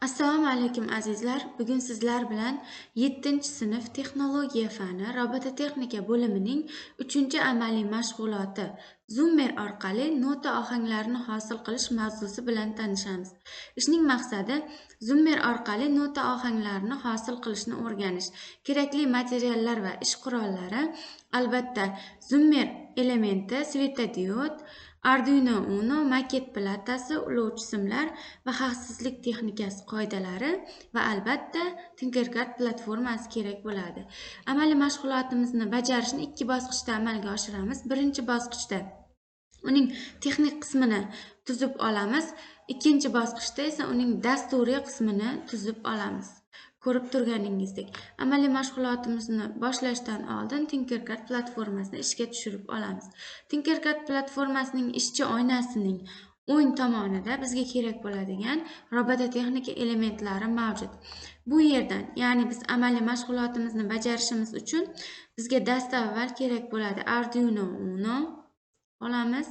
Assalomu alaykum azizlar. Bugun sizlar bilan 7-sinf texnologiya fani robototexnika bo'limining 3-amaliy mashg'uloti Zoomer orqali nota ohanglarini hosil qilish mavzusi bilan tanishamiz. Ishning maqsadi Zoomer orqali nota ohanglarini hosil qilishni o'rganish. Kerakli materiallar va ish qurollari albatta Zoomer elementi, svetodiod, Arduino Uno, maket platasi, ulovchi simlar va xavfsizlik texnikasi qoidalari va albatta Tinkercad platformasi kerak bo'ladi. Amaliy mashg'ulotimizni bajarishni 2 bosqichda amalga oshiramiz. Birinchi bosqichda uning texnik qismini tuzib olamiz. Ikkinchi bosqichda esa uning dasturiy qismini tuzib olamiz. Ko'rib turganingizdek, amaliy mashg'ulotimizni boshlashdan oldin Tinkercad platformasini ishga tushirib olamiz. Tinkercad platformasining ishchi oynasining o'ng tomonida bizga kerak bo'ladigan robototexnika elementlari mavjud. Bu yerdan, ya'ni biz amaliy mashg'ulotimizni bajarishimiz uchun bizga dastavval kerak bo'ladi Arduino Uno olamiz,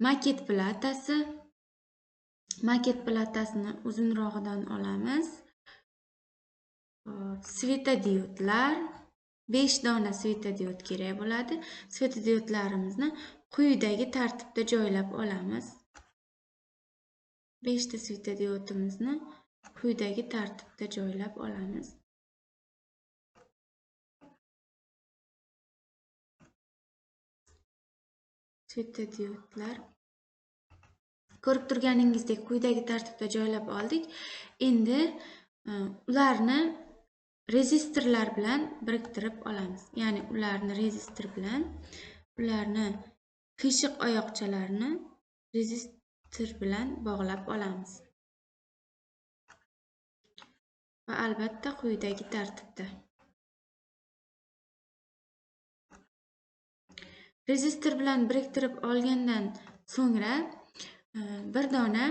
maket platasini uzunrog'idan olamiz. Svetodiodlar 5 dona svetodiod kerak bo'ladi. Svetodiodlarimizni quyidagi tartibda joylab olamiz. 5 ta svetodiodimizni quyidagi tartibda joylab olamiz. Svetodiodlar ko'rib turganingizdek quyidagi tartibda joylab oldik. Endi ularni rezistorlar bilan biriktirib olamiz. Ya'ni ularni qiyshiq oyoqchalarini rezistor bilan bog'lab olamiz. Va albatta quyidagi tartibda. Rezistor bilan biriktirib olgandan so'ngra bir dona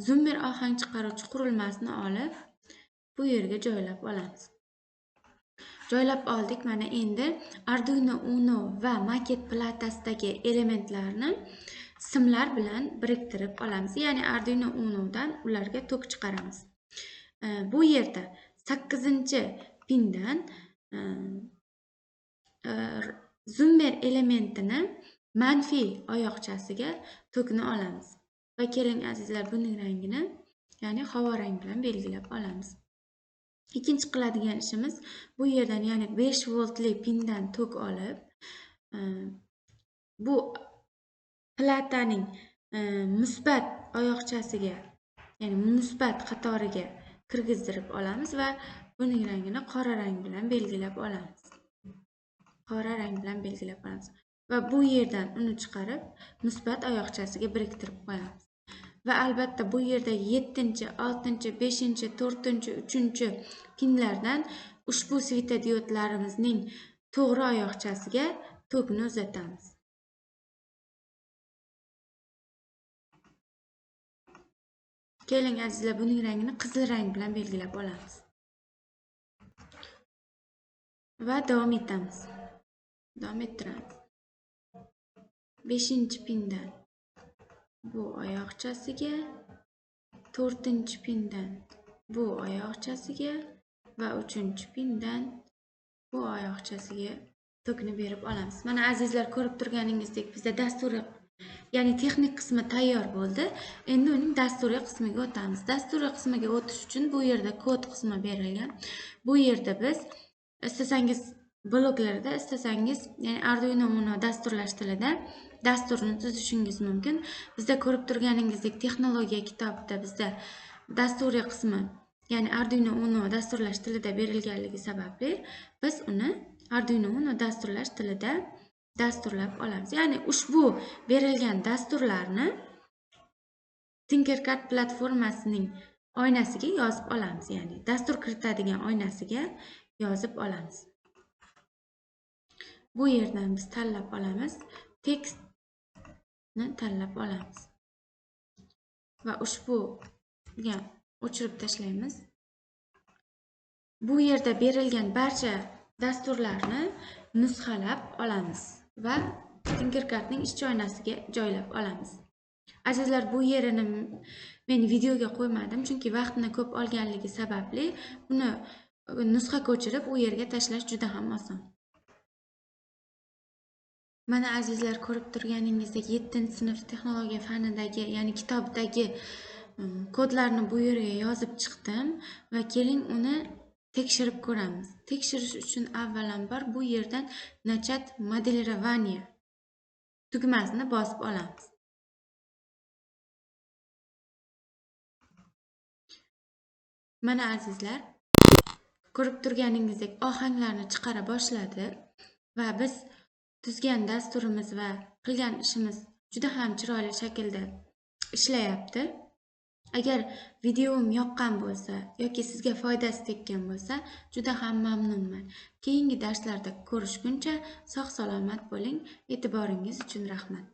Zoomer ohang chiqaruvchi qurilmasini olib bu yerga joylab olamiz. Joylab oldik. Mana endi Arduino Uno va maket platasidagi elementlarni simlar bilan biriktirib olamiz. Ya'ni Arduino Unodan ularga tok chiqaramiz. Bu yerda 8-pindan Zoomer elementini manfiy oyoqchasiga tokni olamiz. Va keling azizlar, buning rangini, ya'ni havo rang bilan belgilab olamiz. Ikkinchi qiladigan ishimiz bu yerdan, ya'ni 5 voltli pindan tok olib, bu plataning musbat oyoqchasiga, ya'ni musbat qatoriga kirgizdirib olamiz va buning rangini qora rang bilan belgilab olamiz. Va bu yerdan uni chiqarib musbat oyoqchasiga biriktirib qo'yamiz. Va albatta bu yerda 7-chi, 6-chi, 5-chi, 4-chi, 3-chi pinlardan ushbu svetodiodlarimizning to'g'ri oyoqchasiga tokni uzatamiz. Keling azizlar, buning rangini qizil rang bilan belgilab olamiz. Va davom etamiz. Davom ettiramiz. 5-pindan bu oyoqchasiga, 4-pindan bu oyoqchasiga va 3-pindan bu oyoqchasiga tokni berib olamiz. Mana azizlar, ko'rib turganingizdek bizda dasturiy, ya'ni texnik qismi tayyor bo'ldi. Endi uning dasturiy qismiga o'tamiz. Dasturiy qismiga o'tish uchun bu yerda kod qismi berilgan. Bu yerda biz istasangiz bloklarda, istasangiz ya'ni Arduino Uno dasturlash tilida dasturni tuzishingiz mumkin. Bizda ko'rib turganingizdek texnologiya kitobida bizda dasturiy qismi, ya'ni Arduino Uno dasturlash tilida berilganligi sababli biz uni Arduino Uno dasturlash tilida dasturlab olamiz. Ya'ni ushbu berilgan dasturlarni Tinkercad platformasining oynasiga yozib olamiz. Ya'ni dastur kiritadigan oynasiga yozib olamiz. Bu yerdan biz tanlab olamiz. Tekstni tanlab olamiz. Va ushbuga o'chirib tashlaymiz. Bu yerda berilgan barcha dasturlarni nusxalab olamiz va Tinkercadning ishchi oynasiga joylab olamiz. Azizlar, bu yerini men videoga qo'ymadim, chunki vaqtni ko'p olganligi sababli buni nusxa ko'chirib u yerga tashlash juda ham oson. Mana azizlar, ko'rib turganingizdek 7-sinf texnologiya fanidagi, ya'ni kitobdagi kodlarni bu yerga yozib chiqdim va keling uni tekshirib ko'ramiz. Tekshirish uchun avvalambor bu yerdan Nachat modelирование tugmasini bosib olamiz. Mana azizlar, ko'rib turganingizdek ohanglarni chiqara boshladi va biz tuzgan dasturimiz va qilgan ishimiz juda ham chiroyli shaklda ishlayapti. Agar videom yoqqan bo'lsa yoki sizga foydasi tekkan bo'lsa, juda ham mamnunman. Keyingi darslarda ko'rishguncha sog' salomat bo'ling. E'tiboringiz uchun rahmat.